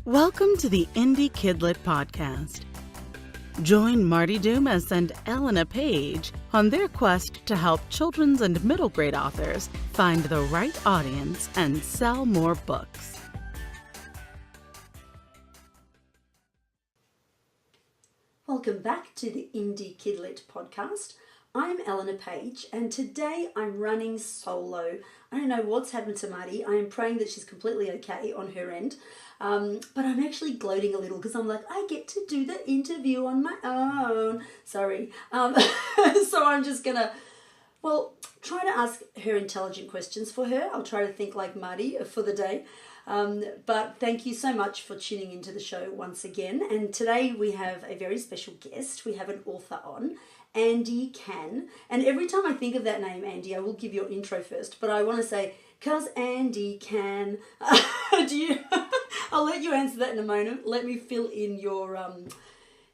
Welcome to the Indie KidLit Podcast. Join Marty Dumas and Elena Page on their quest to help children's and middle grade authors find the right audience and sell more books. Welcome back to the Indie KidLit Podcast. I'm Elena Page, and today I'm running solo. I don't know what's happened to Marty. I am praying that she's completely okay on her end. But I'm actually gloating a little because I'm like, I get to do the interview on my own. Sorry. So I'm just going to, try to ask her intelligent questions for her. I'll try to think like Marty for the day. But thank you so much for tuning into the show once again. And today we have a very special guest. We have an author on, Andi Cann. And every time I think of that name, Andi, I will give your intro first. But I want to say, 'cause Andi Cann. I'll let you answer that in a moment. Let me fill in your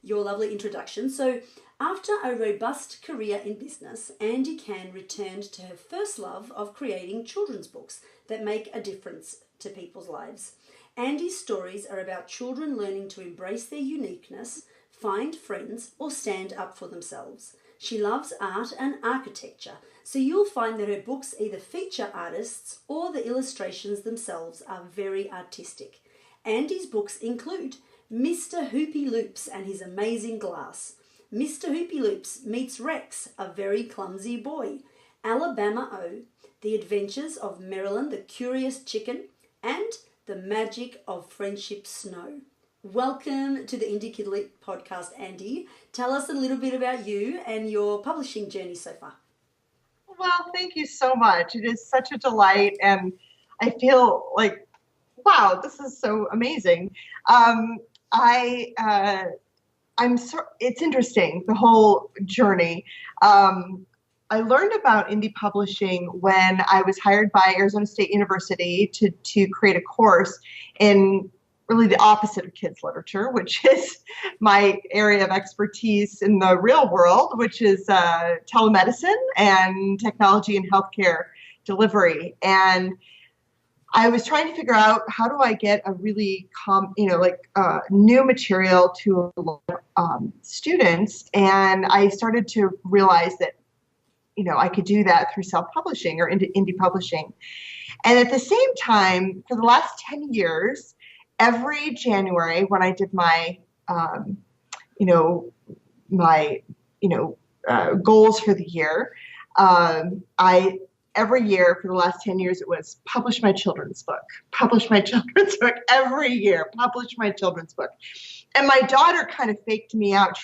lovely introduction. So, after a robust career in business, Andi Cann returned to her first love of creating children's books that make a difference to people's lives. Andi's stories are about children learning to embrace their uniqueness, find friends, or stand up for themselves. She loves art and architecture, so you'll find that her books either feature artists or the illustrations themselves are very artistic. Andi's books include Mr. Hoopy Loops and His Amazing Glass, Mr. Hoopy Loops Meets Rex, a Very Clumsy Boy, Alabama O, The Adventures of Marilyn the Curious Chicken, and The Magic of Friendship Snow. Welcome to the Indie KidLit Podcast, Andi. Tell us a little bit about you and your publishing journey so far. Well, thank you so much. It is such a delight, and I feel like, wow, this is so amazing. It's interesting, the whole journey. I learned about indie publishing when I was hired by Arizona State University to create a course in really the opposite of kids literature, which is my area of expertise in the real world, which is telemedicine and technology and healthcare delivery. And I was trying to figure out, how do I get a really new material to a lot of students? And I started to realize that, I could do that through self-publishing or indie publishing. And at the same time, for the last 10 years, every January when I did my, goals for the year, every year for the last 10 years, it was publish my children's book every year, publish my children's book. And my daughter kind of faked me out.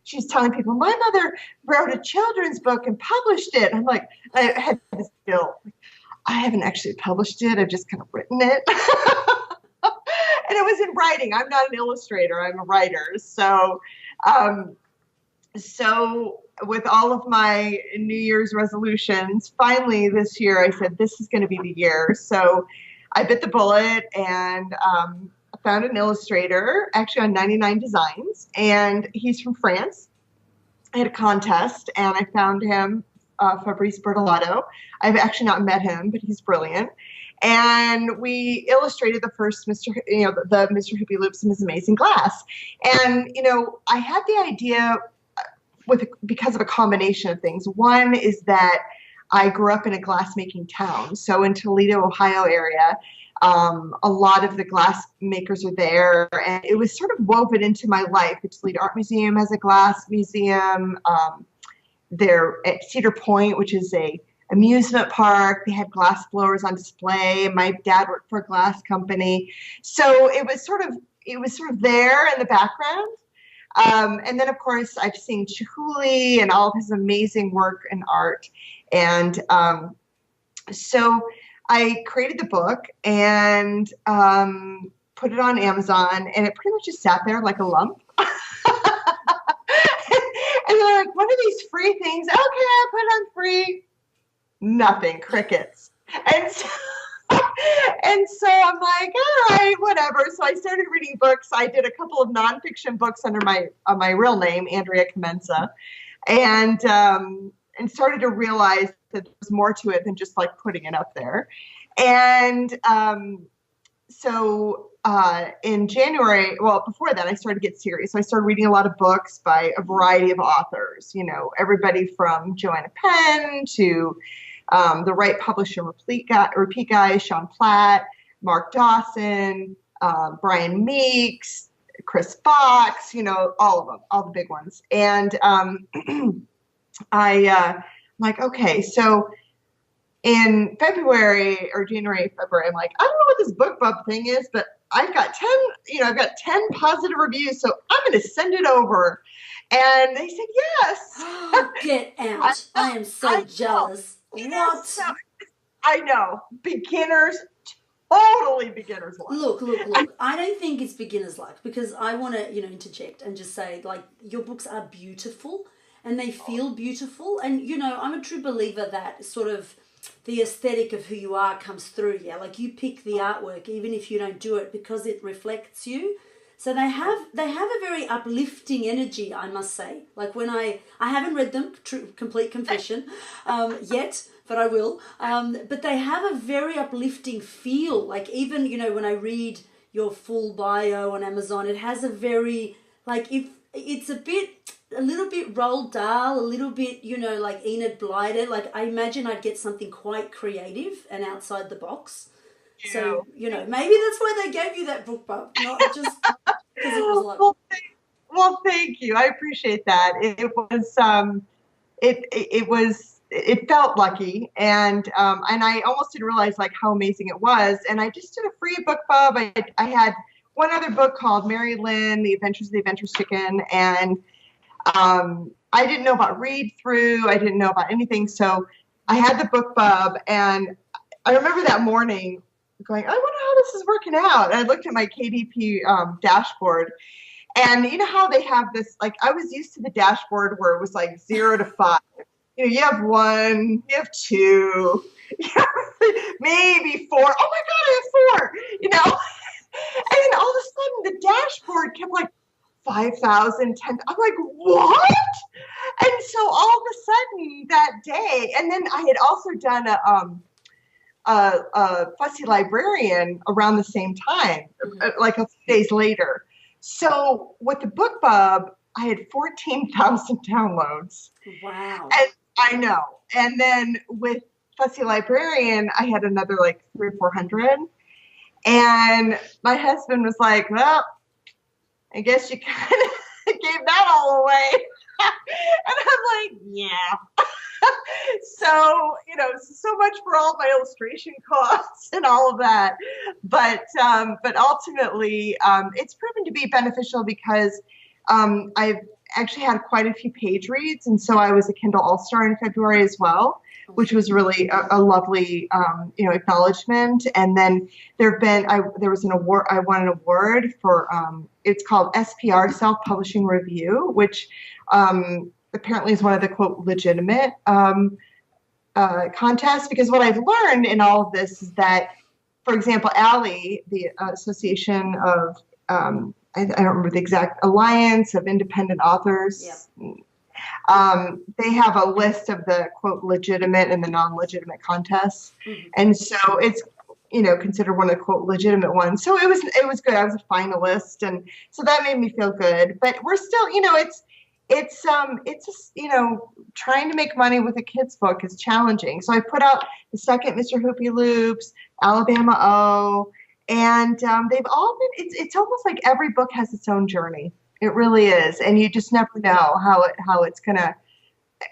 She's telling people, my mother wrote a children's book and published it. I'm like, I had this feel, I haven't actually published it. I've just kind of written it. And it was in writing. I'm not an illustrator. I'm a writer. So with all of my New Year's resolutions, finally this year I said, this is going to be the year. So I bit the bullet and found an illustrator, actually on 99 Designs, and he's from France. I had a contest, and I found him, Fabrice Bertolato. I've actually not met him, but he's brilliant. And we illustrated the first the Mr. Hoopy Loops and His Amazing Glass. And, I had the idea because of a combination of things. One is that I grew up in a glassmaking town. So in Toledo, Ohio area, a lot of the glass makers are there. And it was sort of woven into my life. The Toledo Art Museum has a glass museum. They're at Cedar Point, which is a amusement park. They had glass blowers on display. My dad worked for a glass company. So it was sort of there in the background. And then, of course, I've seen Chihuly and all of his amazing work and art. And so I created the book and put it on Amazon, and it pretty much just sat there like a lump. And they're like, what are these free things? Okay, I'll put it on free. Nothing, crickets. And so I'm like, all right, whatever. So I started reading books. I did a couple of nonfiction books under my real name, Andrea Comenza, and started to realize that there was more to it than just like putting it up there. And so in January, well, before that, I started to get serious. So I started reading a lot of books by a variety of authors, everybody from Joanna Penn to the Right Publisher Repeat Guy, Sean Platt, Mark Dawson, Brian Meeks, Chris Fox, all of them, all the big ones. And I'm like, okay, so in February or January, February, I'm like, I don't know what this BookBub thing is, but I've got 10 positive reviews, so I'm going to send it over. And they said yes. Get out. I am so jealous. What? I know. Beginners, totally beginner's luck. Look. I don't think it's beginner's luck, because I want to, interject and just say, like, your books are beautiful and they feel beautiful. And, I'm a true believer that sort of the aesthetic of who you are comes through. Yeah. Like, you pick the artwork, even if you don't do it, because it reflects you. So they have a very uplifting energy, I must say. Like, when I haven't read them, complete confession, yet, but I will. But they have a very uplifting feel. Like, even, when I read your full bio on Amazon, it has a very, like, if it's a little bit Roald Dahl, a little bit, like Enid Blyton. Like, I imagine I'd get something quite creative and outside the box. So, maybe that's why they gave you that BookBub, not just because it was like... Well, thank you. I appreciate that. It felt lucky, and I almost didn't realize like how amazing it was. And I just did a free BookBub. I had one other book called Mary Lynn, The Adventures of the Adventurous Chicken, and I didn't know about read through. I didn't know about anything, so I had the BookBub, and I remember that morning going, I wonder how this is working out. And I looked at my KDP dashboard, and you know how they have this, like, I was used to the dashboard where it was like 0 to 5. You have 1, you have 2, you have maybe 4. Oh my God, I have 4, And then all of a sudden the dashboard kept like 5,000, 10,000. I'm like, what? And so all of a sudden that day, and then I had also done a Fussy Librarian around the same time, like a few days later. So with the BookBub, I had 14,000 downloads. Wow. And I know. And then with Fussy Librarian, I had another like 300 or 400. And my husband was like, well, I guess you kind of gave that all away. And I'm like, yeah. So, so much for all my illustration costs and all of that. But ultimately, it's proven to be beneficial because I've actually had quite a few page reads. And so I was a Kindle All-Star in February as well, which was really a lovely, acknowledgement. And then there was an award. I won an award for, it's called SPR, Self-Publishing Review, which apparently is one of the, quote, legitimate contests. Because what I've learned in all of this is that, for example, ALLI, the Association of, I don't remember the exact, Alliance of Independent Authors. Yep. They have a list of the, quote, legitimate and the non-legitimate contests. Mm-hmm. And so it's, considered one of the, quote, legitimate ones. So it was good. I was a finalist. And so that made me feel good. But we're still, it's just, trying to make money with a kid's book is challenging. So I put out the second Mr. Hoopy Loops, Alabama O, and they've all been, it's almost like every book has its own journey. It really is. And you just never know how it's going to.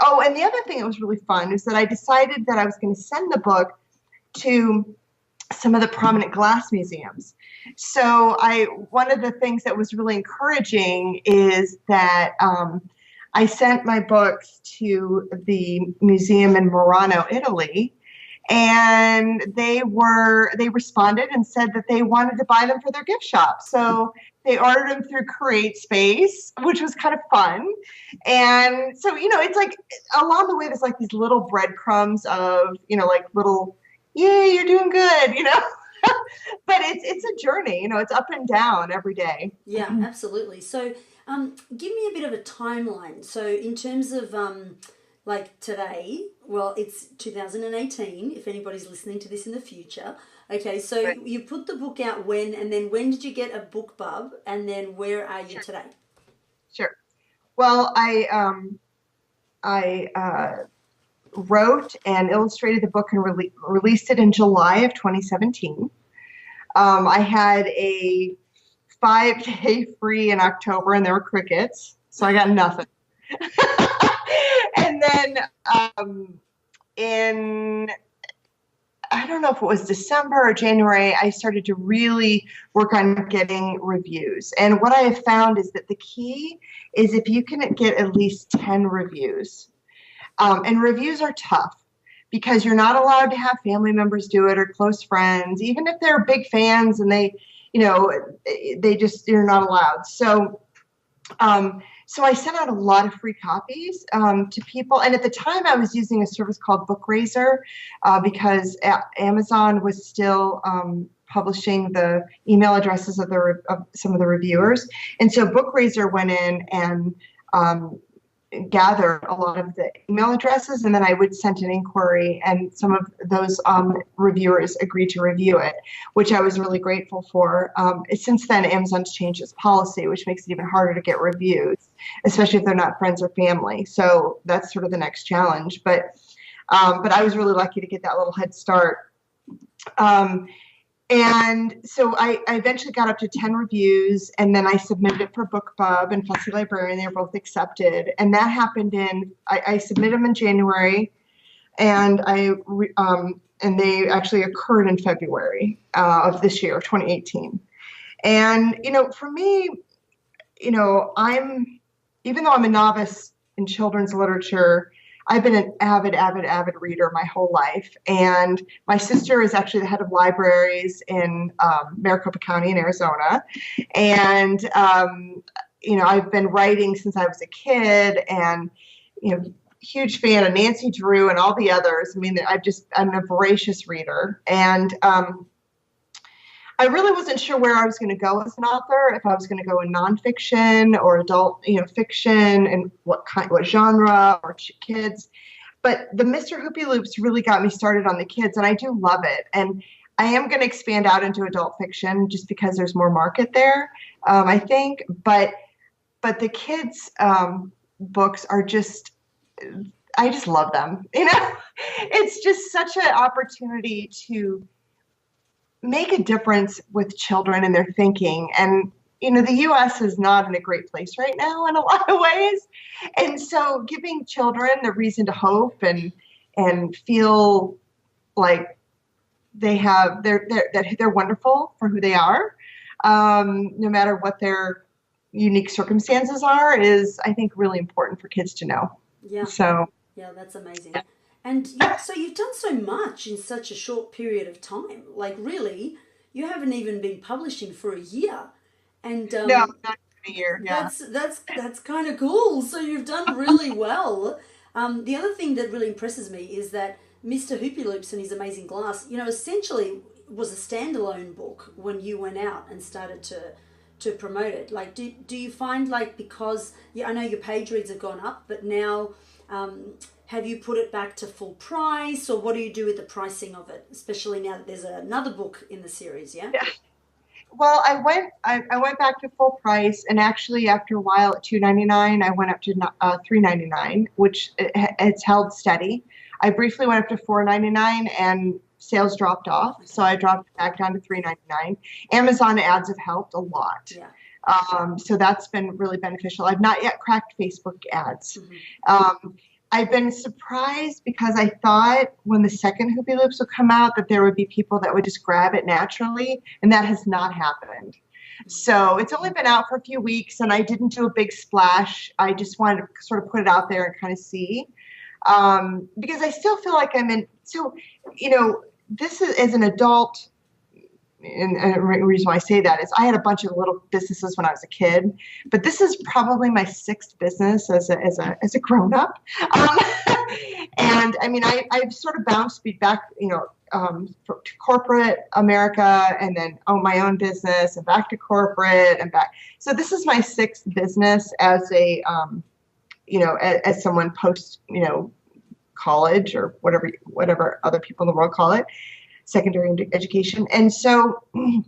Oh, and the other thing that was really fun is that I decided that I was going to send the book to some of the prominent glass museums. So one of the things that was really encouraging is that I sent my books to the museum in Murano, Italy, and they responded and said that they wanted to buy them for their gift shop. So they ordered them through Create Space, which was kind of fun. And so, it's like along the way, there's like these little breadcrumbs of, like little, yay, you're doing good, but it's a journey, it's up and down every day. Yeah, absolutely. So give me a bit of a timeline. So in terms of like today, well, it's 2018, if anybody's listening to this in the future. Okay, so Right. you put the book out when, and then when did you get a book bub, and then where are you today? Sure. Well, I wrote and illustrated the book and released it in July of 2017. I had a 5-day free in October, and there were crickets, so I got nothing. And then in, I don't know if it was December or January, I started to really work on getting reviews. And what I have found is that the key is if you can get at least 10 reviews. And reviews are tough because you're not allowed to have family members do it or close friends, even if they're big fans and they, you're not allowed. So I sent out a lot of free copies to people. And at the time I was using a service called Bookraiser because Amazon was still publishing the email addresses of some of the reviewers. And so Bookraiser went in and gathered a lot of the email addresses, and then I would send an inquiry, and some of those reviewers agreed to review it, which I was really grateful for. Since then, Amazon's changed its policy, which makes it even harder to get reviews, especially if they're not friends or family. So that's sort of the next challenge. But I was really lucky to get that little head start. And so I eventually got up to 10 reviews, and then I submitted it for BookBub and Fussy Librarian. They were both accepted. And that happened I submitted them in January, and and they actually occurred in February of this year, 2018. And, for me, even though I'm a novice in children's literature, I've been an avid reader my whole life. And my sister is actually the head of libraries in Maricopa County in Arizona. And, I've been writing since I was a kid, and, huge fan of Nancy Drew and all the others. I mean, I'm a voracious reader. And I really wasn't sure where I was going to go as an author, if I was going to go in nonfiction or adult, fiction, and what genre, or kids. But the Mr. Hoopy Loops really got me started on the kids, and I do love it. And I am going to expand out into adult fiction just because there's more market there, I think. But the kids' books are I just love them. It's just such an opportunity to make a difference with children and their thinking. And, the U.S. is not in a great place right now in a lot of ways. And so giving children the reason to hope and feel like they're wonderful for who they are, no matter what their unique circumstances are, is, I think, really important for kids to know. Yeah. So. Yeah, that's amazing. And so you've done so much in such a short period of time. Like, really, you haven't even been publishing for a year. And no, not a year. Yeah. That's kind of cool. So you've done really well. The other thing that really impresses me is that Mr. Hoopy Loops and His Amazing Glass, essentially was a standalone book when you went out and started to promote it. Like, do you find, like, because I know your page reads have gone up, but now have you put it back to full price, or what do you do with the pricing of it, especially now that there's another book in the series? Yeah. Well, I went back to full price, and actually after a while at $2.99, I went up to $3.99, which it's held steady. I briefly went up to $4.99, and sales dropped off, so I dropped back down to $3.99. Amazon ads have helped a lot. Yeah. So that's been really beneficial. I've not yet cracked Facebook ads. Mm-hmm. I've been surprised because I thought when the second Hoopy Loops would come out that there would be people that would just grab it naturally, and that has not happened. Mm-hmm. So it's only been out for a few weeks, and I didn't do a big splash. I just wanted to sort of put it out there and kind of see, because I still feel like I'm in. So, this is, as an adult, and the reason why I say that is I had a bunch of little businesses when I was a kid, but this is probably my sixth business as a grown up. And I mean, I've sort of bounced back, to corporate America, and then own my own business, and back to corporate, and back. So this is my sixth business as a, as someone post, college, or whatever other people in the world call it. secondary education. And so one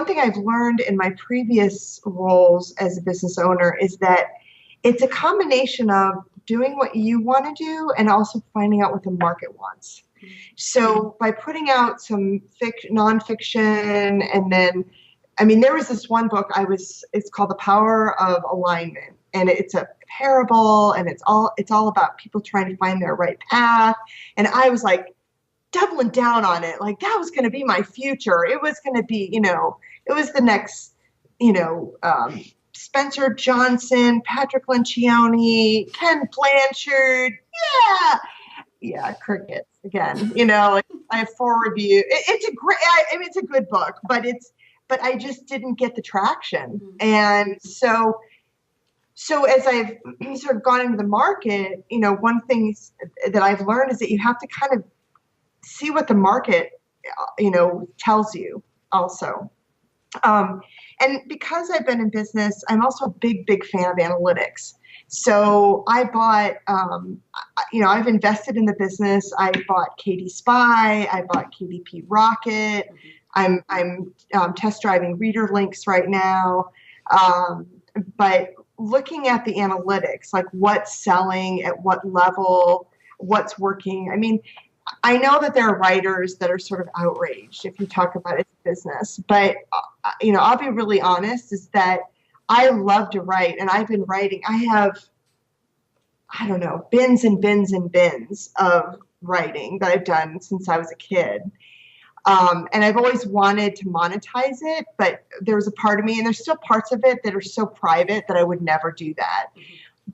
thing I've learned in my previous roles as a business owner is that it's a combination of doing what you want to do and also finding out what the market wants. So by putting out some nonfiction, and then, I mean, there was this one book it's called The Power of Alignment, and it's a parable, and it's all about people trying to find their right path. And I was like doubling down on it. Like that was going to be my future. It was going to be, it was the next, Spencer Johnson, Patrick Lencioni, Ken Blanchard. Yeah, crickets again. Like I have 4 reviews. It's a great. It's a good book, but I just didn't get the traction. And so as I've sort of gone into the market, one thing that I've learned is that you have to kind of see what the market, tells you also. And because I've been in business, I'm also a big fan of analytics. So I bought, I've invested in the business. I bought KD Spy. I bought KDP Rocket. I'm test driving reader links right now. But looking at the analytics, like what's selling at what level, what's working. I mean, I know that there are writers that are sort of outraged if you talk about it as business, but I'll be really honest, is that I love to write, and I've been writing. I have, bins and bins and bins of writing that I've done since I was a kid. And I've always wanted to monetize it, but there was a part of me, and there's still parts of it that are so private that I would never do that.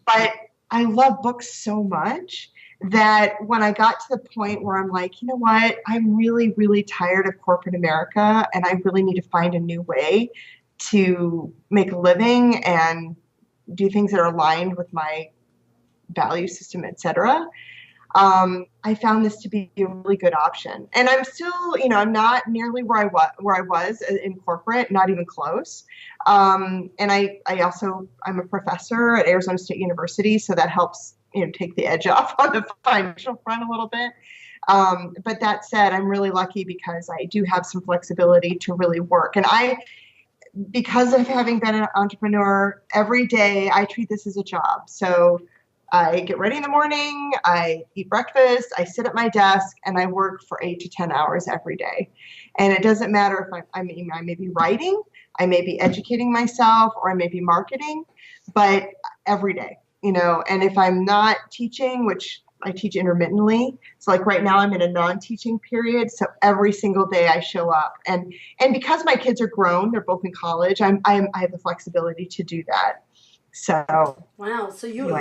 But I love books so much that when I got to the point where I'm like, you know what, I'm really, really tired of corporate America, and I really need to find a new way to make a living and do things that are aligned with my value system, et cetera. I found this to be a really good option. And I'm still, I'm not nearly where I was in corporate, not even close. And I'm a professor at Arizona State University, so that helps, take the edge off on the financial front a little bit. But that said, I'm really lucky because I do have some flexibility to really work. And because of having been an entrepreneur, every day I treat this as a job. So I get ready in the morning, I eat breakfast, I sit at my desk, and I work for 8 to 10 hours every day. And it doesn't matter if I may be writing, I may be educating myself, or I may be marketing, but every day, and if I'm not teaching, which I teach intermittently. So like right now I'm in a non-teaching period. So every single day I show up, and because my kids are grown, they're both in college, I have the flexibility to do that. So wow, so you're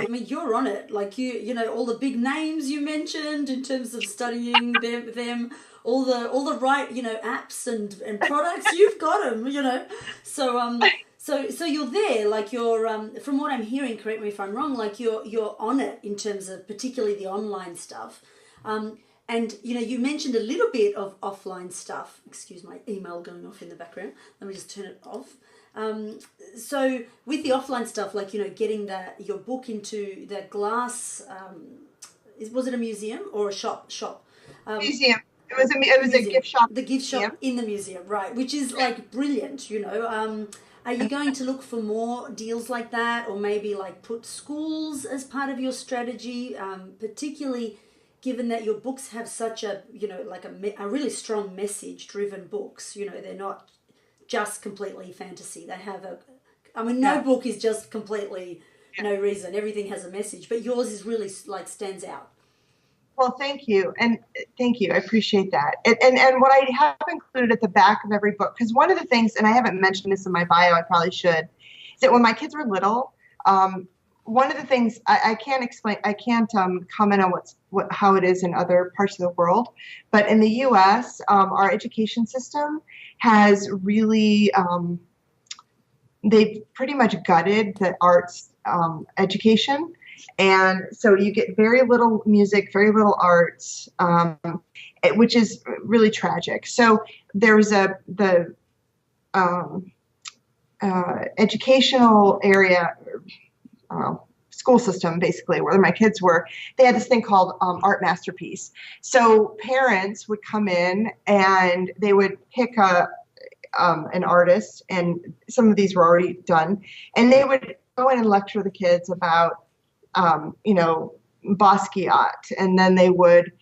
on it, like all the big names you mentioned in terms of studying them all the right apps and products, you've got them, so you're there, like you're from what I'm hearing, correct me if I'm wrong, like you're on it in terms of particularly the online stuff, and you mentioned a little bit of offline stuff. Excuse my email going off in the background, let me just turn it off. So with the offline stuff, like getting your book into the glass, was it a museum or a shop? Museum. It was a gift shop. The gift shop in the museum, right? Which is like brilliant. Are you going to look for more deals like that, or maybe like put schools as part of your strategy, particularly given that your books have such a a really strong message-driven books? They're not just completely fantasy. They have no book is just completely no reason. Everything has a message, but yours is really stands out. Well, thank you. And thank you. I appreciate that. And what I have included at the back of every book, because one of the things, and I haven't mentioned this in my bio, I probably should, is that when my kids were little, one of the things I can't explain, I can't comment on how it is in other parts of the world, but in the U.S., our education system has really, they've pretty much gutted the arts education. And so you get very little music, very little arts, which is really tragic. So there's the educational area, school system, basically, where my kids were, they had this thing called Art Masterpiece. So parents would come in and they would pick an artist, and some of these were already done, and they would go in and lecture the kids about, Basquiat, and then they would,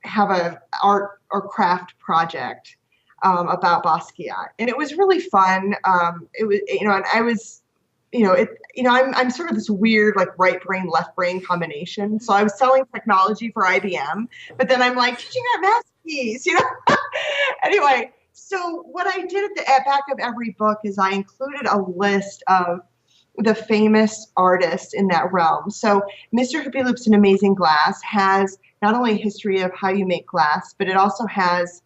have a art or craft project about Basquiat, and it was really fun. It was, and I was, I'm sort of this weird like right brain, left brain combination. So I was selling technology for IBM, but then I'm like teaching art masterpiece, Anyway, so what I did at the back of every book is I included a list of the famous artists in that realm. So Mr. Hoopy Loops in Amazing Glass has not only a history of how you make glass, but it also has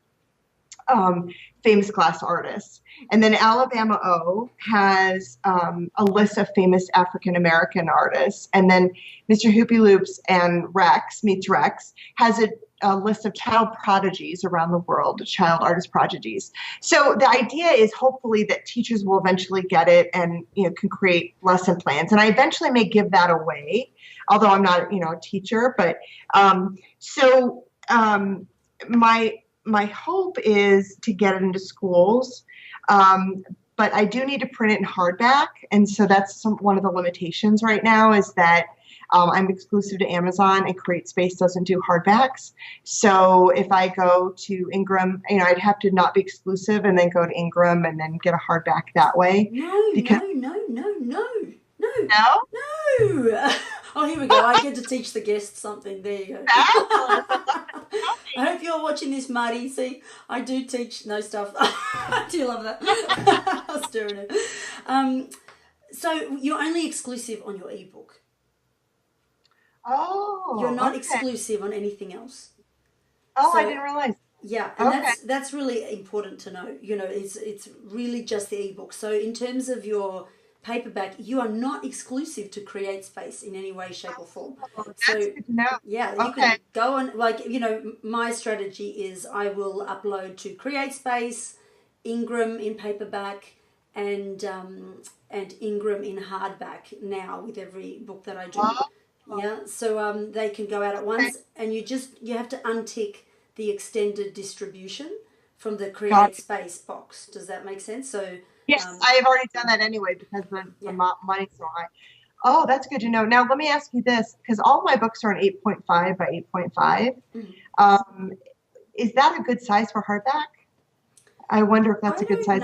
famous glass artists. And then Alabama O has a list of famous African-American artists. And then Mr. Hoopy Loops and Rex Meets Rex has a list of child prodigies around the world, child artist prodigies. So the idea is hopefully that teachers will eventually get it and can create lesson plans. And I eventually may give that away, although I'm not a teacher. But my hope is to get it into schools. But I do need to print it in hardback. And so that's one of the limitations right now is that I'm exclusive to Amazon and CreateSpace doesn't do hardbacks. So if I go to Ingram, I'd have to not be exclusive and then go to Ingram and then get a hardback that way. No. Oh, here we go. I get to teach the guests something. There you go. I hope you're watching this, Marty. See, I do teach stuff. Do you love that? I was doing it. So you're only exclusive on your ebook. Oh, you're not okay. exclusive on anything else. Oh, so, I didn't realize. Yeah, and that's really important to know. It's really just the ebook. So in terms of your paperback, you are not exclusive to CreateSpace in any way, shape, or form. That's good to know. Yeah, you can go on. My strategy is I will upload to CreateSpace, Ingram in paperback, and Ingram in hardback now with every book that I do. Yeah, so they can go out at once, and you have to untick the extended distribution from the CreateSpace box. Does that make sense? So yes, I have already done that anyway because the money's so high. Oh, that's good to know. Now let me ask you this, because all my books are an 8.5 by 8.5. Mm-hmm. Is that a good size for hardback? I wonder if that's a good size.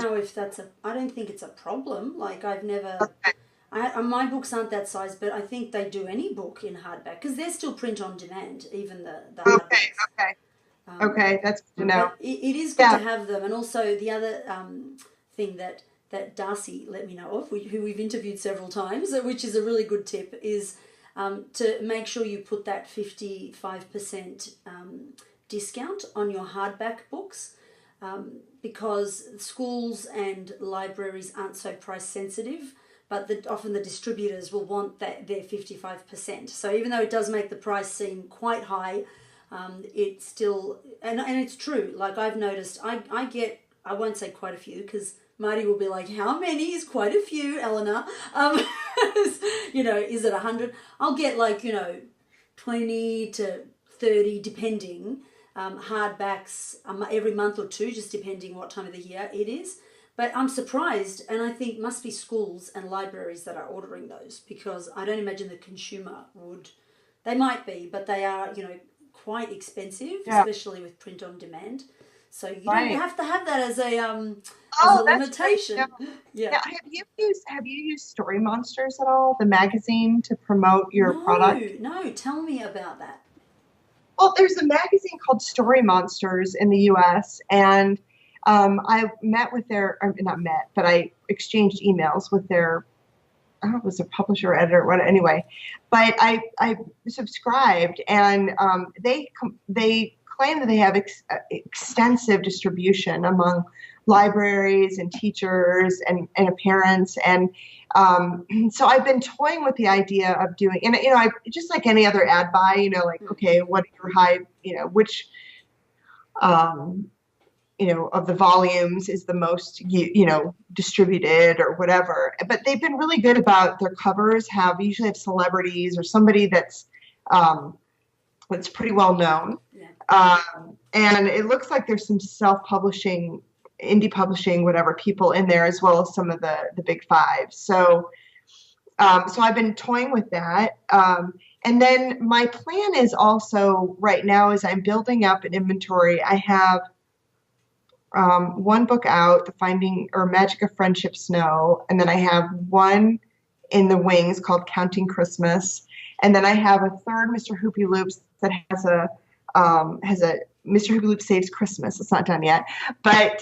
I don't think it's a problem. Like I've never. Okay. My books aren't that size, but I think they do any book in hardback because they're still print on demand, even the hardbacks. Okay, that's good to know. It is good to have them. And also the other thing that Darcy let me know of, who we've interviewed several times, which is a really good tip, is to make sure you put that 55% discount on your hardback books because schools and libraries aren't so price sensitive. But often the distributors will want their 55%. So even though it does make the price seem quite high, it's still, and it's true. Like I've noticed, I get, I won't say quite a few because Marty will be like, how many is quite a few, Eleanor? Is it 100? I'll get 20 to 30 depending, hardbacks every month or two, just depending what time of the year it is. But I'm surprised, and I think must be schools and libraries that are ordering those because I don't imagine the consumer would. They might be, but they are, quite expensive, especially with print on demand. So you don't have to have that as a limitation. Yeah. Now, have you used Story Monsters at all, the magazine, to promote your product? No, tell me about that. Well, there's a magazine called Story Monsters in the U.S. and I met with I exchanged emails with their, I don't know if it was a publisher or editor or what, anyway. But I subscribed, and they claim that they have extensive distribution among libraries and teachers and parents. And so I've been toying with the idea of doing, and I just like any other ad buy, okay, what are your high, which of the volumes is the most, distributed or whatever. But they've been really good about their covers usually have celebrities or somebody that's pretty well known. Yeah. And it looks like there's some self-publishing, indie publishing, whatever, people in there, as well as some of the big five. So I've been toying with that. And then my plan is also right now is I'm building up an inventory. I have one book out, The Finding or Magic of Friendship Snow. And then I have one in the wings called Counting Christmas. And then I have a third Mr. Hoopy Loops that has a Mr. Hoopy Loop Saves Christmas. It's not done yet. But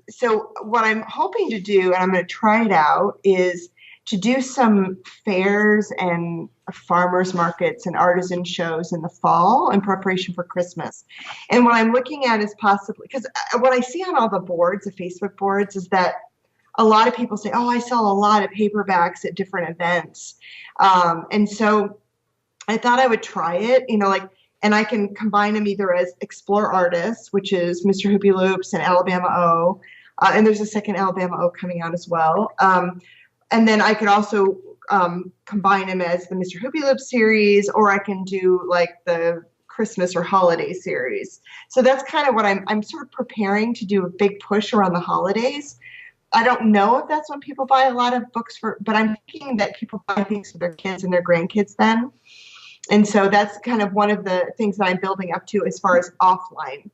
so what I'm hoping to do, and I'm going to try it out, is to do some fairs and farmers markets and artisan shows in the fall in preparation for Christmas. And what I'm looking at is possibly, because what I see on all the boards, the Facebook boards, is that a lot of people say, oh, I sell a lot of paperbacks at different events. And so I thought I would try it, and I can combine them either as Explore Artists, which is Mr. Hoopy Loops and Alabama O. And there's a second Alabama O coming out as well. And then I could also combine them as the Mr. Hoopy Loop series, or I can do like the Christmas or holiday series. So that's kind of what I'm sort of preparing to do, a big push around the holidays. I don't know if that's when people buy a lot of books but I'm thinking that people buy things for their kids and their grandkids then. And so that's kind of one of the things that I'm building up to as far as offline.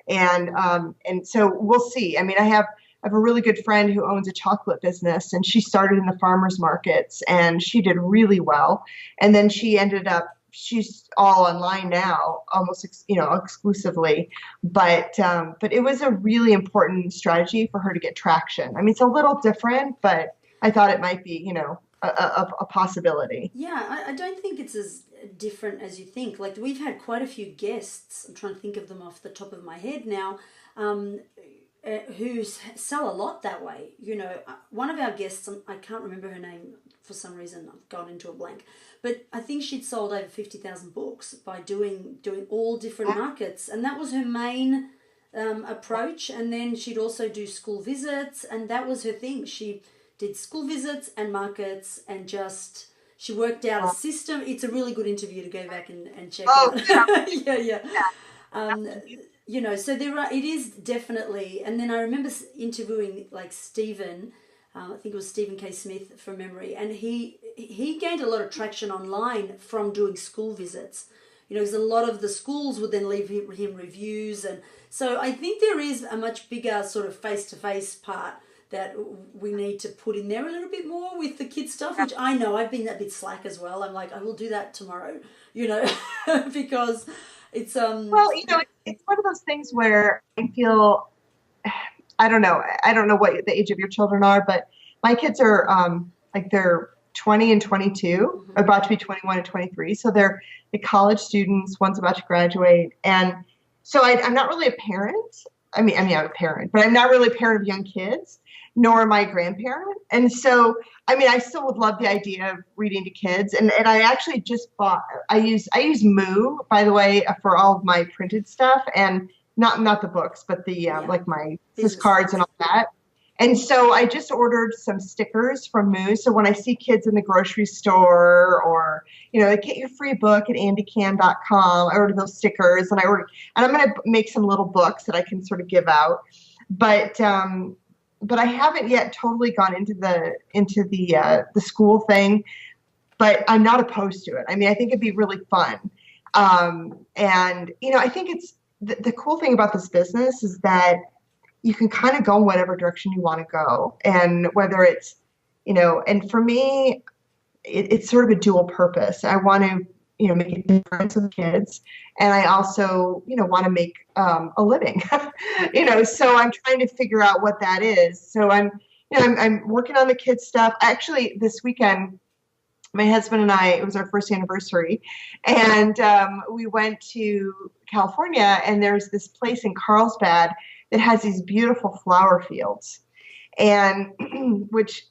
And so we'll see. I mean, I have a really good friend who owns a chocolate business, and she started in the farmers markets and she did really well. And then she's all online now, almost, exclusively. But it was a really important strategy for her to get traction. I mean, it's a little different, but I thought it might be, a possibility. Yeah, I don't think it's as different as you think. Like, we've had quite a few guests, I'm trying to think of them off the top of my head now, who sell a lot that way. One of our guests, I can't remember her name for some reason, I've gone into a blank, but I think she'd sold over 50,000 books by doing all different markets, and that was her main approach. And then she'd also do school visits, and that was her thing. She did school visits and markets, and she worked out a system. It's a really good interview to go back and check out. Yeah. So it is definitely, and then I remember interviewing like Stephen, I think it was Stephen K. Smith from memory, and he gained a lot of traction online from doing school visits, because a lot of the schools would then leave him reviews. And so I think there is a much bigger sort of face-to-face part that we need to put in there a little bit more with the kids stuff, which I know I've been a bit slack as well. I'm like, I will do that tomorrow, because it's well, it's one of those things where I feel, I don't know what the age of your children are, but my kids are they're 20 and 22, about to be 21 and 23. So they're the college students. One's about to graduate. And so I'm not really a parent. I mean, I'm a parent, but I'm not really a parent of young kids, nor am I a grandparent. And so, I mean, I still would love the idea of reading to kids. And I actually just bought, I use Moo, by the way, for all of my printed stuff, and not the books, but the, like my business cards and all that. And so I just ordered some stickers from Moo. So when I see kids in the grocery store, or, get your free book at andicann.com, I order those stickers, and I'm going to make some little books that I can sort of give out. But I haven't yet totally gone into the school thing, but I'm not opposed to it. I mean, I think it'd be really fun. And, I think it's the cool thing about this business is that you can kind of go in whatever direction you want to go. And whether it's, and for me, it's sort of a dual purpose. I want to, make a difference with kids. And I also, want to make a living, so I'm trying to figure out what that is. So I'm working on the kids stuff. Actually, this weekend, my husband and I, it was our first anniversary, and we went to California, and there's this place in Carlsbad that has these beautiful flower fields, and which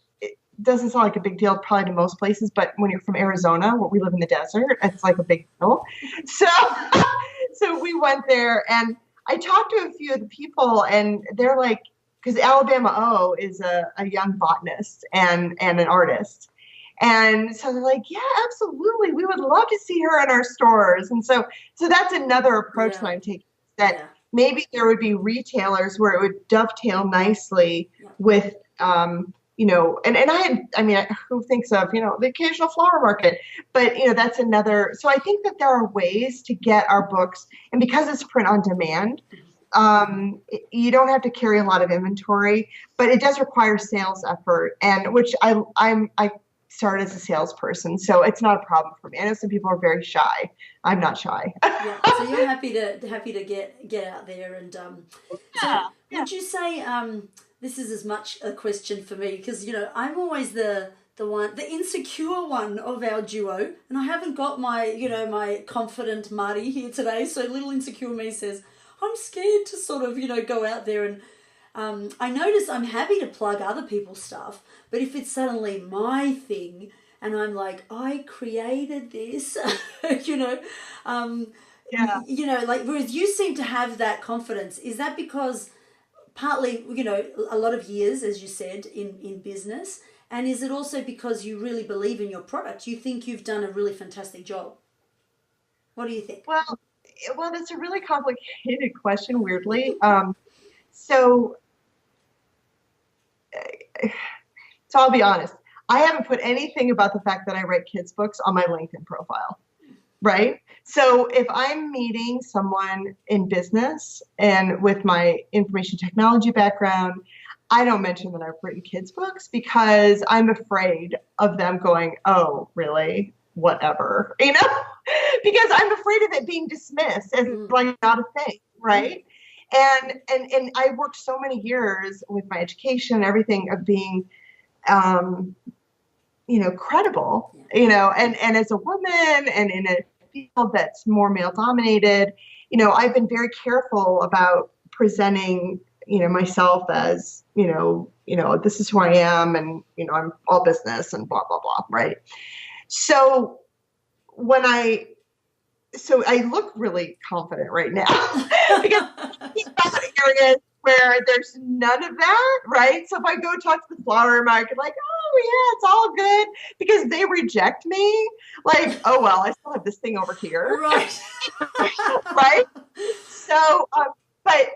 doesn't sound like a big deal probably to most places, but when you're from Arizona, where we live in the desert, it's like a big deal. So we went there, and I talked to a few of the people, and they're like, because Alabama O is a young botanist and an artist. And so they're like, yeah, absolutely. We would love to see her in our stores. And so that's another approach that I'm taking, that maybe there would be retailers where it would dovetail nicely with, you know, and who thinks of, you know, the occasional flower market, but, you know, that's another. So I think that there are ways to get our books, and because it's print on demand, you don't have to carry a lot of inventory, but it does require sales effort, and which I started as a salesperson, so it's not a problem for me. I know some people are very shy. I'm not shy. So you're happy to get out there, and would you say this is as much a question for me, because, you know, I'm always the insecure one of our duo, and I haven't got my confident Marty here today, so little insecure me says, I'm scared to sort of, you know, go out there, and I notice I'm happy to plug other people's stuff, but if it's suddenly my thing and I'm like, I created this, you know, you know, like, whereas you seem to have that confidence, is that because partly, you know, a lot of years, as you said, in business, and is it also because you really believe in your product? You think you've done a really fantastic job? What do you think? Well, that's a really complicated question, weirdly. So I'll be honest. I haven't put anything about the fact that I write kids' books on my LinkedIn profile, right? So if I'm meeting someone in business and with my information technology background, I don't mention that I've written kids' books because I'm afraid of them going, oh, really? Whatever, you know, because I'm afraid of it being dismissed as like not a thing, right? And I worked so many years with my education and everything of being, you know, credible, you know, and as a woman and in a field that's more male dominated, you know, I've been very careful about presenting, you know, myself as, you know, this is who I am, and, you know, I'm all business and blah, blah, blah, right? So I look really confident right now because he's got areas where there's none of that, right? So if I go talk to the flower market, like, oh yeah, it's all good, because they reject me, like, oh well, I still have this thing over here, right? Right? So, but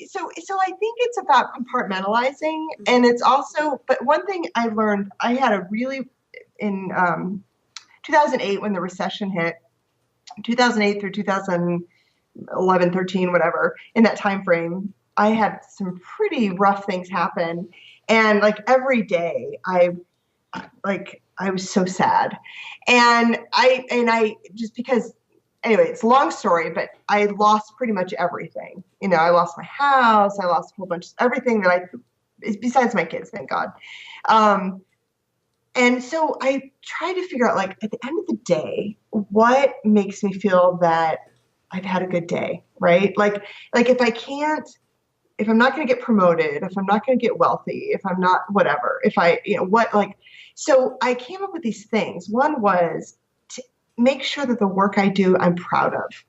so I think it's about compartmentalizing, and it's also, but one thing I learned, I had a really in 2008 when the recession hit, 2008 through 2011, 13, whatever, in that time frame, I had some pretty rough things happen. And like every day I was so sad. And I just, because anyway, it's a long story, but I lost pretty much everything. You know, I lost my house, I lost a whole bunch of everything that besides my kids, thank God. And so I try to figure out, like, at the end of the day, what makes me feel that I've had a good day, right? Like if I'm not going to get promoted, if I'm not going to get wealthy, if I'm not whatever, so I came up with these things. One was to make sure that the work I do, I'm proud of.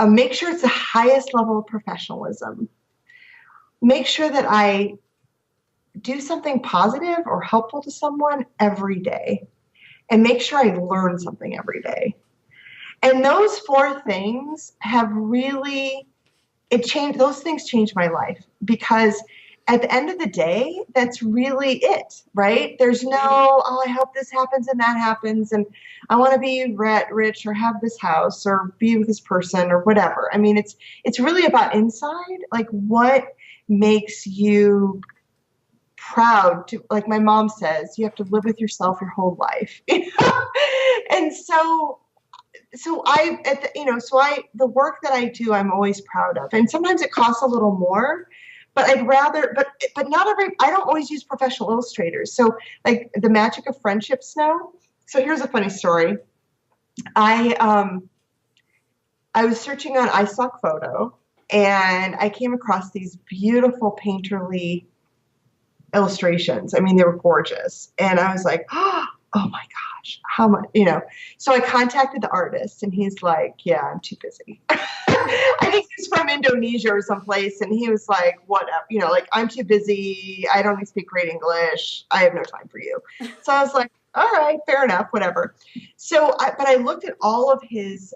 Make sure it's the highest level of professionalism. Make sure that I do something positive or helpful to someone every day, and make sure I learn something every day. And those four things have really, those things changed my life, because at the end of the day, that's really it, right? There's no, oh, I hope this happens and that happens, and I want to be rich or have this house or be with this person or whatever. I mean, it's really about inside, like what makes you proud to, like my mom says, you have to live with yourself your whole life. And so the work that I do, I'm always proud of. And sometimes it costs a little more, but I'd rather, but not I don't always use professional illustrators. So like the magic of friendship snow. So here's a funny story. I was searching on iStock Photo, and I came across these beautiful painterly illustrations. I mean, they were gorgeous. And I was like, oh my gosh, how much, you know? So I contacted the artist, and he's like, yeah, I'm too busy. I think he's from Indonesia or someplace, and he was like, "Whatever, like I'm too busy. I don't speak great English. I have no time for you." So I was like, "All right, fair enough, whatever." So, but I looked at all of his,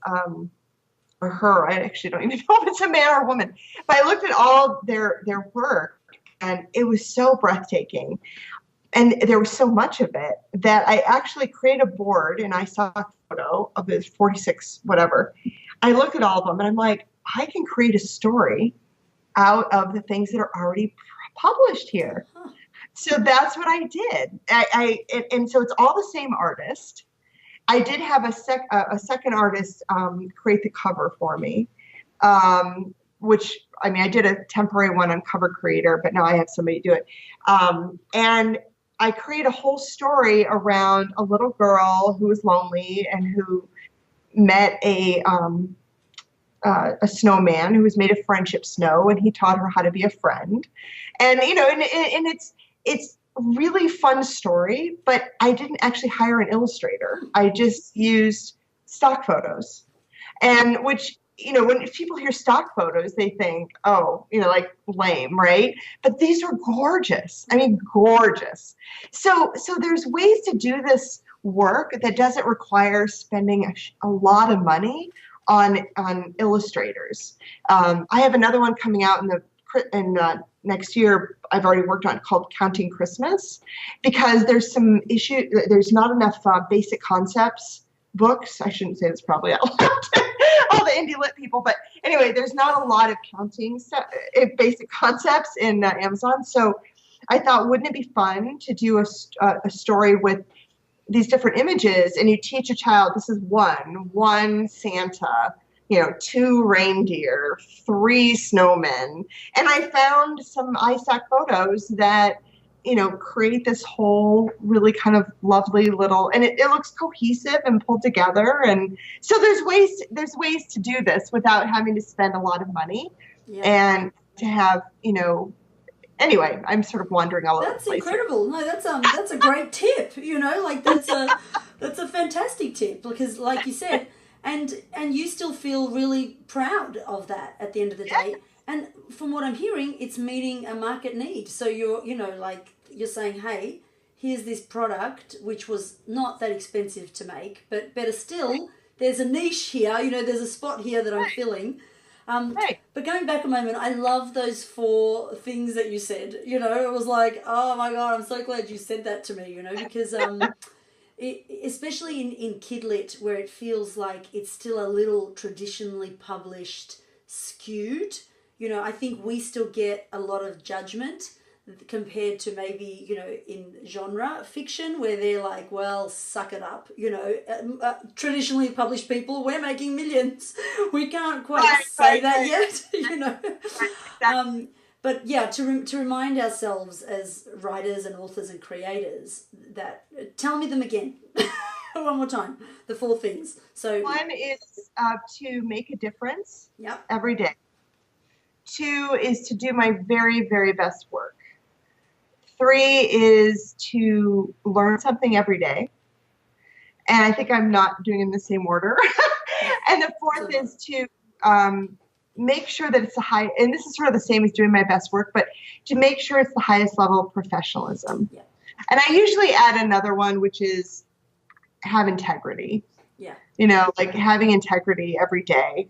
or her. I actually don't even know if it's a man or a woman. But I looked at all their work, and it was so breathtaking. And there was so much of it that I actually created a board, and I saw a photo of his 46, whatever. I looked at all of them, and I'm like, I can create a story out of the things that are already published here. Huh. So that's what I did. And so it's all the same artist. I did have a second artist create the cover for me, which, I did a temporary one on Cover Creator, but now I have somebody do it. And I create a whole story around a little girl who was lonely and who met a snowman who was made of friendship snow, and he taught her how to be a friend. And and it's really fun story, but I didn't actually hire an illustrator. I just used stock photos, and which, when people hear stock photos, they think, oh, like lame, right? But these are gorgeous. Gorgeous. So there's ways to do this work that doesn't require spending a lot of money on illustrators. I have another one coming out in next year. I've already worked on, called Counting Christmas, because there's some issue. There's not enough basic concepts books. I shouldn't say this probably out loud to all the indie lit people, but anyway, there's not a lot of counting basic concepts in Amazon. So I thought, wouldn't it be fun to do a story with these different images, and you teach a child, this is one Santa, 2 reindeer, 3 snowmen. And I found some iStack photos that, create this whole really kind of lovely little, and it looks cohesive and pulled together. And so there's ways to do this without having to spend a lot of money, and to have, anyway, I'm sort of wandering all over the place. That's incredible. No, that's a great tip. That's a fantastic tip, because like you said, and you still feel really proud of that at the end of the day. And from what I'm hearing, it's meeting a market need. So you're saying, hey, here's this product which was not that expensive to make, but better still, there's a niche here. There's a spot here that I'm filling. But going back a moment, I love those 4 things that you said. It was like, oh my God, I'm so glad you said that to me, because especially in KidLit, where it feels like it's still a little traditionally published, skewed, I think we still get a lot of judgment compared to maybe, in genre fiction, where they're like, well, suck it up, traditionally published people, we're making millions. We can't quite say that yet, But yeah, to remind ourselves as writers and authors and creators that, tell me them again, one more time, the 4 things. So one is to make a difference every day. 2 is to do my very, very best work. 3 is to learn something every day. And I think I'm not doing it in the same order. And the 4th is to make sure that it's and this is sort of the same as doing my best work, but to make sure it's the highest level of professionalism. Yeah. And I usually add another one, which is have integrity. Yeah. Like having integrity every day,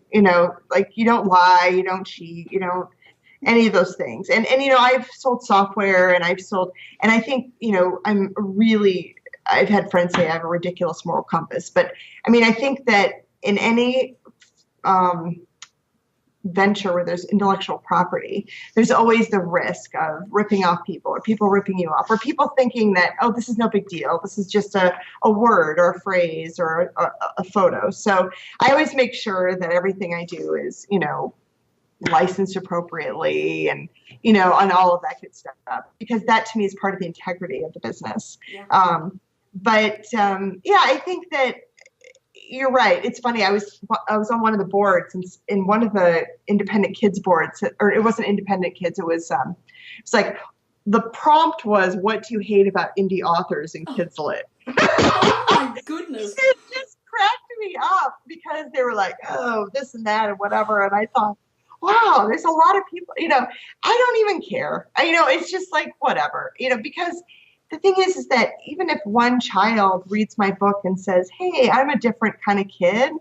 like you don't lie, you don't cheat, any of those things. And I've sold software, and and I think, I've had friends say I have a ridiculous moral compass, but I think that in any venture where there's intellectual property, there's always the risk of ripping off people, or people ripping you off, or people thinking that, oh, this is no big deal. This is just a word or a phrase or a photo. So I always make sure that everything I do is, licensed appropriately, and, on all of that good stuff, because that to me is part of the integrity of the business. Yeah. I think that you're right. It's funny. I was on one of the boards, in one of the independent kids boards, or it wasn't independent kids. It was it's like the prompt was, "What do you hate about indie authors in KidLit?" Oh my goodness! It just cracked me up because they were like, oh, this and that and whatever. And I thought, wow, there's a lot of people, I don't even care. It's just like, whatever, because the thing is that even if one child reads my book and says, hey, I'm a different kind of kid,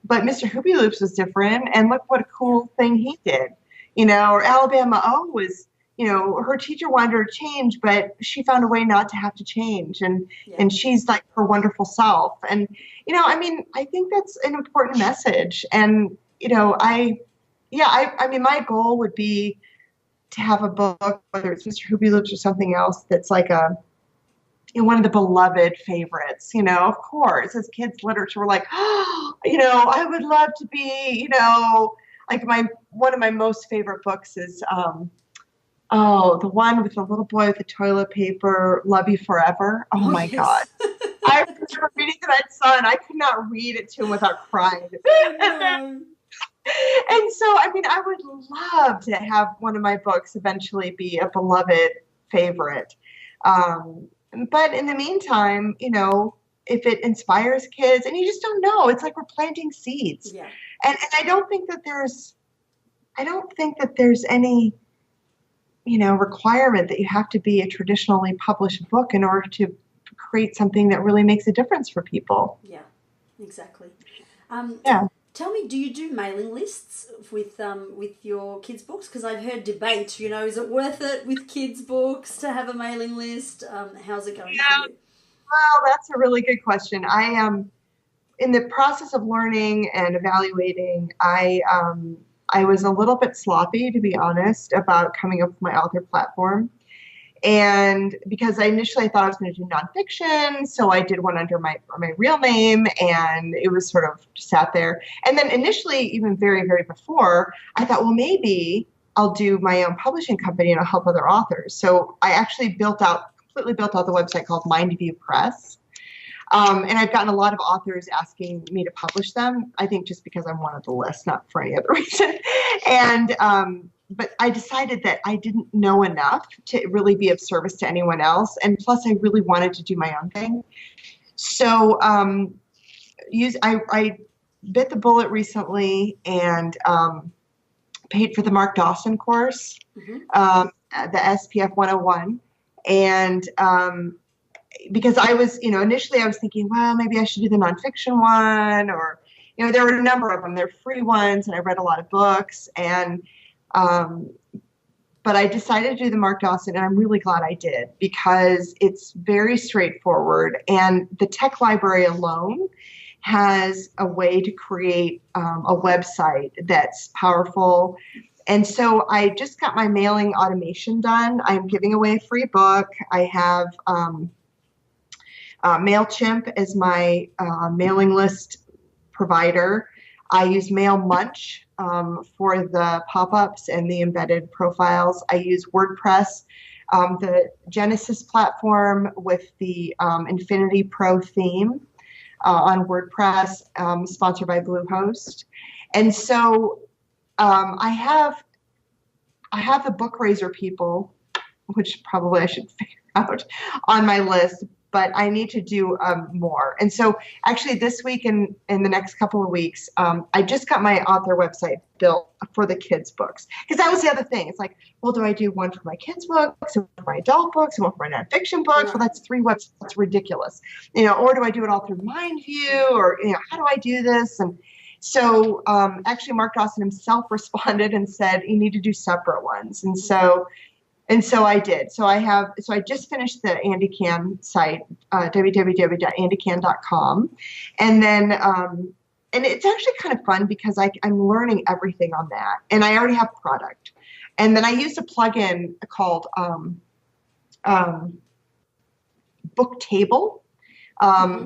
but Mr. Hoopy Loops was different, and look what a cool thing he did, or Alabama O was, her teacher wanted her to change, but she found a way not to have to change. And she's like her wonderful self. And, I think that's an important message. And, my goal would be to have a book, whether it's Mr. Hoopy Loops or something else, that's like one of the beloved favorites, of course, as kids literature, we're like, I would love to be, like one of my most favorite books is, the one with the little boy with the toilet paper, Love You Forever. Oh my God. I remember reading to my son. I could not read it to him without crying. And so, I would love to have one of my books eventually be a beloved favorite. But in the meantime, if it inspires kids, and you just don't know, it's like we're planting seeds. Yeah. And I don't think that there's any, requirement that you have to be a traditionally published book in order to create something that really makes a difference for people. Yeah, exactly. Tell me, do you do mailing lists with your kids' books? Because I've heard debate, is it worth it with kids' books to have a mailing list? How's it going for you? Well, that's a really good question. I am in the process of learning and evaluating. I was a little bit sloppy, to be honest, about coming up with my author platform. And because initially I thought I was going to do nonfiction, so I did one under my real name, and it was sort of sat there. And then initially, even very, very before, I thought, well, maybe I'll do my own publishing company and I'll help other authors. So I actually completely built out the website called Mindview Press. And I've gotten a lot of authors asking me to publish them. I think just because I'm one of the list, not for any other reason. And but I decided that I didn't know enough to really be of service to anyone else. And plus, I really wanted to do my own thing. So I bit the bullet recently and paid for the Mark Dawson course, the SPF 101. And because I was, initially I was thinking, well, maybe I should do the nonfiction one, or, there were a number of them. They're free ones, and I read a lot of books, and but I decided to do the Mark Dawson, and I'm really glad I did, because it's very straightforward, and the tech library alone has a way to create a website that's powerful. And so I just got my mailing automation done. I'm giving away a free book. I have MailChimp as my mailing list provider. I use MailMunch for the pop-ups and the embedded profiles. I use WordPress, the Genesis platform with the Infinity Pro theme on WordPress, sponsored by Bluehost. And so I have the Book Raiser people, which probably I should figure out, on my list, but I need to do more. And so actually this week and in the next couple of weeks, I just got my author website built for the kids' books. Because that was the other thing. It's like, well, do I do one for my kids' books, one for my adult books, and one for my nonfiction books? Well, that's 3 websites. That's ridiculous. Or do I do it all through Mindview? Or, how do I do this? And so actually Mark Dawson himself responded and said, you need to do separate ones. And so I did. So I just finished the Andi Cann site, www.andicann.com. And then, and it's actually kind of fun because I'm learning everything on that. And I already have product. And then I used a plugin called Booktable.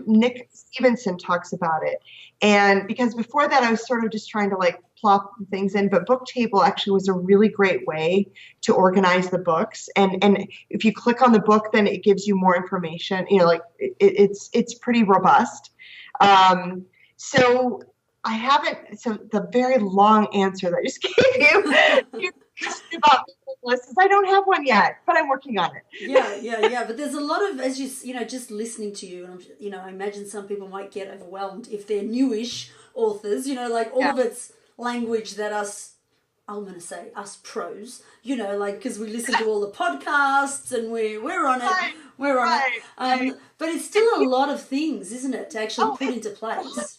Nick Stevenson talks about it. And because before that, I was sort of just trying to plop things in, but Booktable actually was a really great way to organize the books. And if you click on the book, then it gives you more information, it's pretty robust. So the very long answer that I just gave you, about lists. I don't have one yet, but I'm working on it. Yeah. But there's a lot of, as you know, just listening to you, and I imagine some people might get overwhelmed if they're newish authors. Like all of it's language that I'm going to say us pros, because we listen to all the podcasts and we're on it. We're on it. But it's still a lot of things, isn't it, to actually put into place?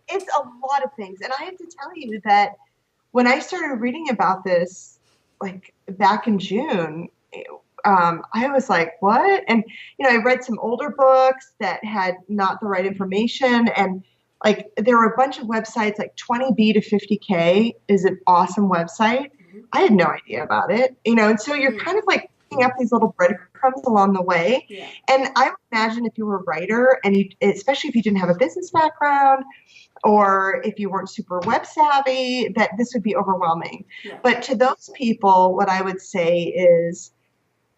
It's a lot of things. And I have to tell you that when I started reading about this, like back in June, I was like, what? And, I read some older books that had not the right information. And like there were a bunch of websites, like 20B to 50K is an awesome website. Mm-hmm. I had no idea about it, and so you're kind of like picking up these little breadcrumbs along the way. Yeah. And I would imagine if you were a writer, and especially if you didn't have a business background, or if you weren't super web savvy, that this would be overwhelming. Yeah. But to those people, what I would say is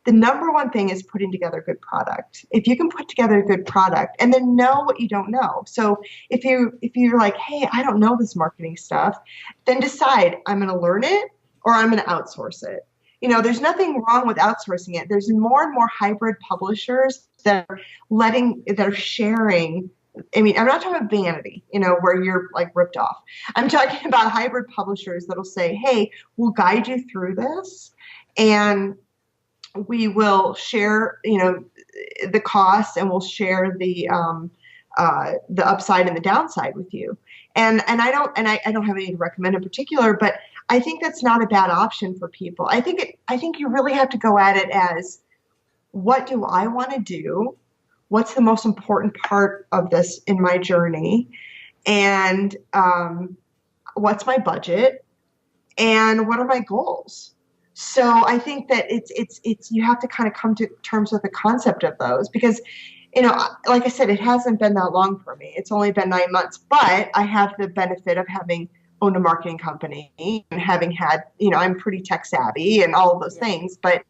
the number one thing is putting together a good product. If you can put together a good product and then know what you don't know. So if you're like, hey, I don't know this marketing stuff, then decide I'm going to learn it or I'm going to outsource it. There's nothing wrong with outsourcing it. There's more and more hybrid publishers that are sharing. I mean, I'm not talking about vanity, where you're like ripped off. I'm talking about hybrid publishers that'll say, hey, we'll guide you through this and we will share, the costs, and we'll share the upside and the downside with you. And I don't have any to recommend in particular, but I think that's not a bad option for people. I think you really have to go at it as, what do I want to do? What's the most important part of this in my journey? And what's my budget? And what are my goals? So I think that it's you have to kind of come to terms with the concept of those, because, like I said, it hasn't been that long for me. It's only been 9 months, but I have the benefit of having owned a marketing company and having had, I'm pretty tech savvy and all of those things. But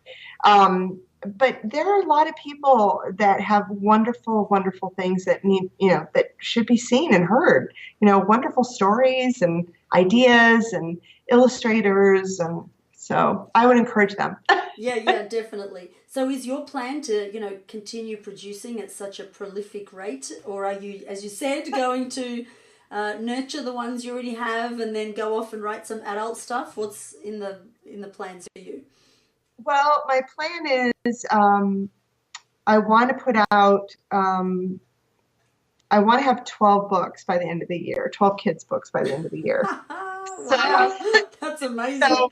there are a lot of people that have wonderful, wonderful things that need, that should be seen and heard, wonderful stories and ideas and illustrators. And so I would encourage them. Yeah, definitely. So is your plan to, continue producing at such a prolific rate, or are you, as you said, going to nurture the ones you already have and then go off and write some adult stuff? What's in the plans for you? Well, my plan is I want to put out, I want to have 12 books by the end of the year, 12 kids books by the end of the year. Wow, that's amazing.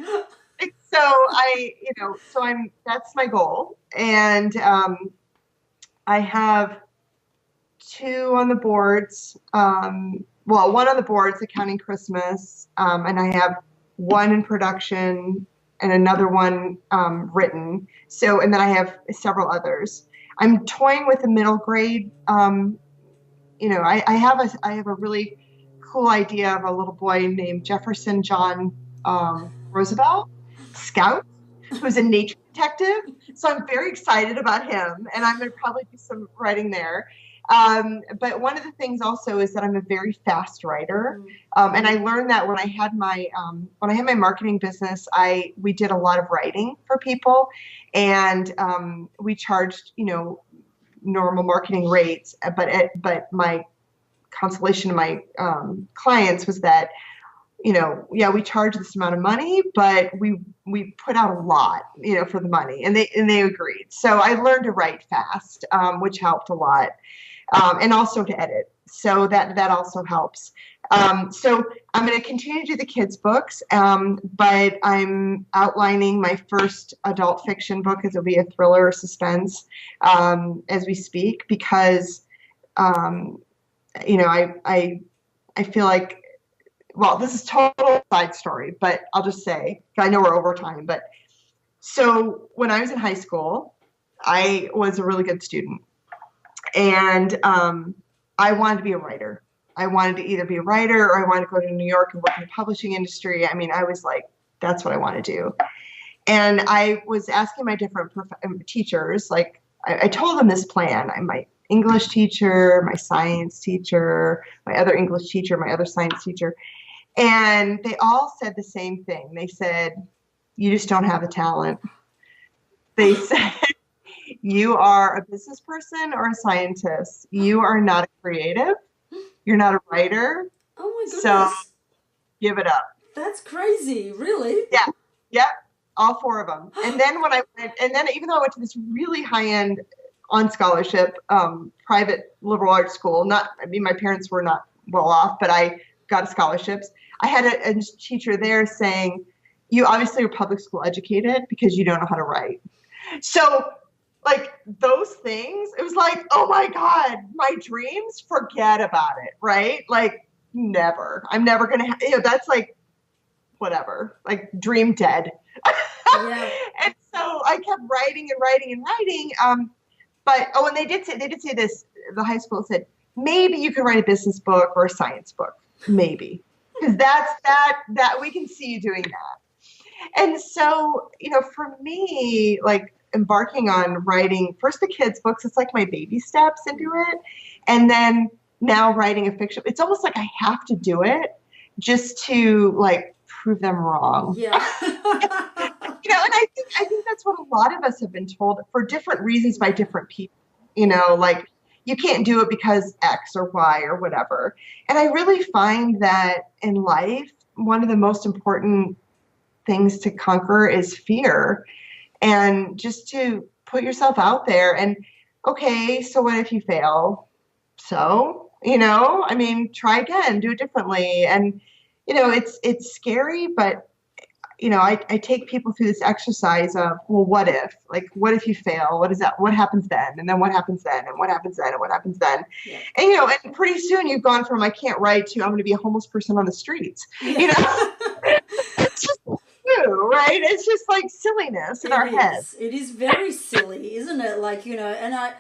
That's my goal. And I have 2 on the boards. One on the boards, Accounting Christmas, and I have 1 in production and another one written. So, and then I have several others. I'm toying with a middle grade. I have a really cool idea of a little boy named Jefferson John Roosevelt, Scout, who's a nature detective. So I'm very excited about him, and I'm going to probably do some writing there. But one of the things also is that I'm a very fast writer. And I learned that when I had my marketing business, we did a lot of writing for people, and we charged, normal marketing rates. But my consolation to my clients was that, we charge this amount of money, but we put out a lot, for the money, and they agreed. So I learned to write fast, which helped a lot. And also to edit. So that also helps. So I'm going to continue to do the kids' books, but I'm outlining my first adult fiction book, as it'll be a thriller or suspense, as we speak, because, I feel like, well, this is total side story, but I'll just say, I know we're over time, but so when I was in high school, I was a really good student. And I wanted to be a writer. I wanted to either be a writer or I wanted to go to New York and work in the publishing industry. I mean, I was like, that's what I want to do. And I was asking my different teachers, like, I told them this plan. I'm my English teacher, my science teacher, my other English teacher, my other science teacher. And they all said the same thing. They said, you just don't have the talent. They said, you are a business person or a scientist. You are not a creative. You're not a writer. Oh my goodness. So give it up. That's crazy. Really? Yeah. Yep. All 4 of them. And then even though I went to this really high-end on scholarship, private liberal arts school, my parents were not well off, but I got scholarships. I had a teacher there saying, you obviously are public school educated because you don't know how to write. So like those things, it was like, oh my God, my dreams, forget about it, right? Like never. I'm never going to, that's like, whatever, like dream dead. Yeah. And so I kept writing and writing and writing. And they did say this, the high school said, maybe you could write a business book or a science book, maybe. Because that we can see you doing that. And so, for me, like embarking on writing first the kids' books, it's like my baby steps into it. And then now writing a fiction, it's almost like I have to do it just to like prove them wrong. Yeah. And I think that's what a lot of us have been told for different reasons by different people, like you can't do it because X or Y or whatever. And I really find that in life, one of the most important things to conquer is fear, and just to put yourself out there. And okay, so what if you fail? So, try again, do it differently. And, it's scary, but I take people through this exercise of, well, what if? Like, what if you fail? What is that? What happens then? And then what happens then? And what happens then? And what happens then? Yeah. And, and pretty soon you've gone from I can't write to I'm going to be a homeless person on the streets. Yeah. It's just true, right? It's just like silliness in our heads. It is very silly, isn't it? Like, and I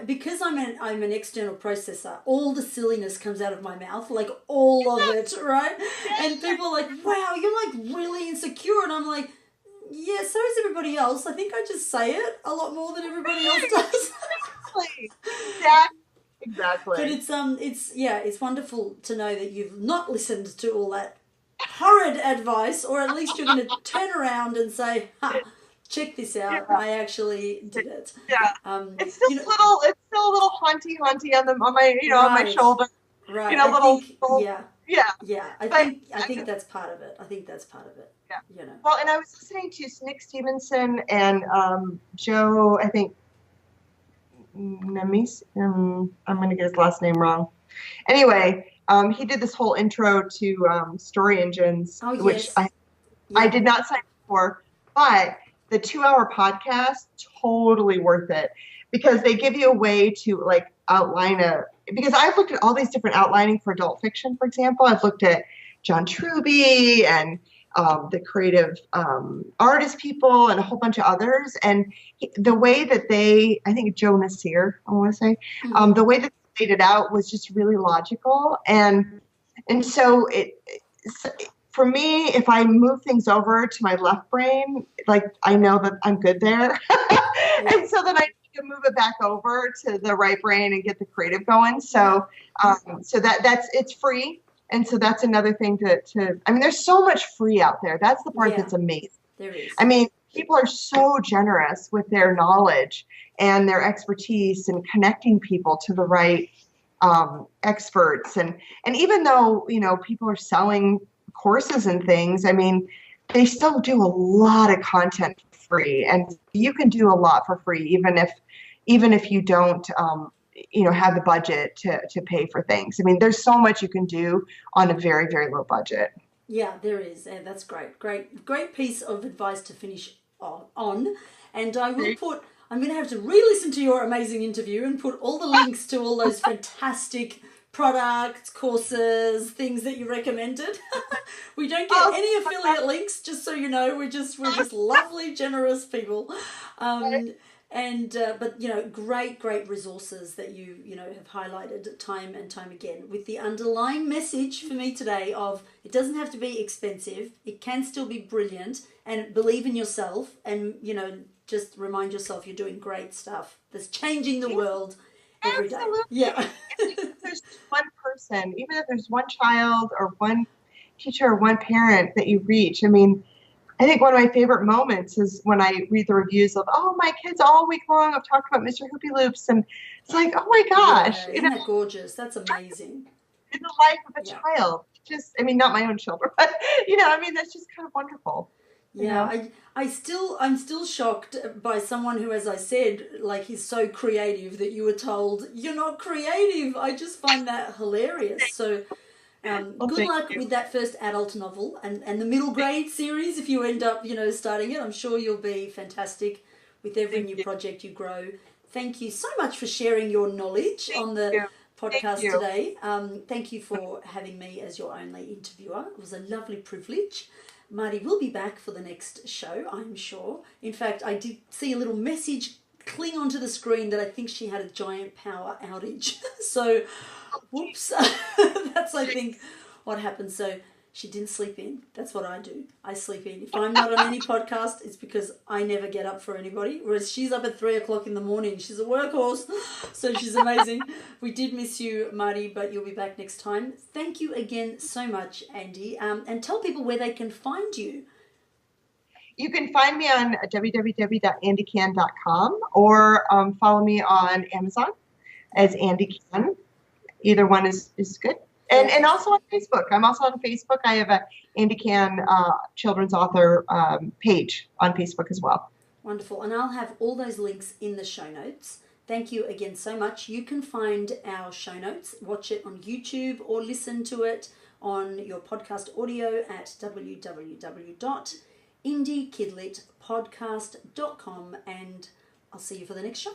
because I'm an external processor, all the silliness comes out of my mouth, like all of it, right? And people are like, wow, you're like really insecure. And I'm like, yeah, so is everybody else. I think I just say it a lot more than everybody else does. Exactly. But it's wonderful to know that you've not listened to all that horrid advice, or at least you're going to turn around and say, check this out. Yeah. I actually did it. Yeah. It's still a little haunty on my on my shoulder. Right. I think that's part of it. Yeah. Well, and I was listening to Nick Stevenson and Joe, I think Nemes. I'm going to get his last name wrong. Anyway, he did this whole intro to story engines, which I did not sign up for, but the 2-hour podcast, totally worth it, because they give you a way to like outline because I've looked at all these different outlining for adult fiction, for example. I've looked at John Truby and the creative artist people and a whole bunch of others. And the way that I think Joe Nasir, I want to say, the way that they laid it out was just really logical. And so for me, if I move things over to my left brain, like I know that I'm good there. And so then I need to move it back over to the right brain and get the creative going. So it's free. And so that's another thing there's so much free out there. That's the part that's amazing. There is. People are so generous with their knowledge and their expertise and connecting people to the right experts. And even though, people are selling courses and things, they still do a lot of content for free, and you can do a lot for free, even if you don't have the budget to pay for things. There's so much you can do on a very, very low budget. Yeah, there is, and that's great piece of advice to finish on. And I'm going to have to re-listen to your amazing interview and put all the links to all those fantastic products, courses, things that you recommended. We don't get any affiliate links, just so you know. We're just lovely, generous people. But great resources that you have highlighted time and time again, with the underlying message for me today of it doesn't have to be expensive. It can still be brilliant, and believe in yourself, and just remind yourself you're doing great stuff that's changing the world every day. Absolutely. Yeah. If there's one person, even if there's one child or one teacher or one parent that you reach, I think one of my favorite moments is when I read the reviews of, oh, my kids all week long have talked about Mr. Hoopy Loops. And it's like, oh my gosh. Yeah, isn't that gorgeous? That's amazing. In the life of a child. Just, I mean, not my own children, but, that's just kind of wonderful. Yeah, I'm still shocked by someone who, as I said, like, is so creative that you were told you're not creative. I just find that hilarious. So good luck with that first adult novel and the middle grade series. If you end up, starting it, I'm sure you'll be fantastic with every new project you grow. Thank you so much for sharing your knowledge on the podcast today. Thank you for having me as your only interviewer. It was a lovely privilege. Marty will be back for the next show, I'm sure. In fact, I did see a little message cling onto the screen that I think she had a giant power outage. So, whoops. That's, I think, what happened. So she didn't sleep in. That's what I do. I sleep in. If I'm not on any podcast, it's because I never get up for anybody. Whereas she's up at 3 o'clock in the morning. She's a workhorse. So she's amazing. We did miss you, Marty, but you'll be back next time. Thank you again so much, Andi. And tell people where they can find you. You can find me on www.andicann.com or follow me on Amazon as Andi Cann. Either one is good. And also on Facebook. I'm also on Facebook. I have a Andi Cann children's author page on Facebook as well. Wonderful. And I'll have all those links in the show notes. Thank you again so much. You can find our show notes, watch it on YouTube or listen to it on your podcast audio at www.indiekidlitpodcast.com, and I'll see you for the next show.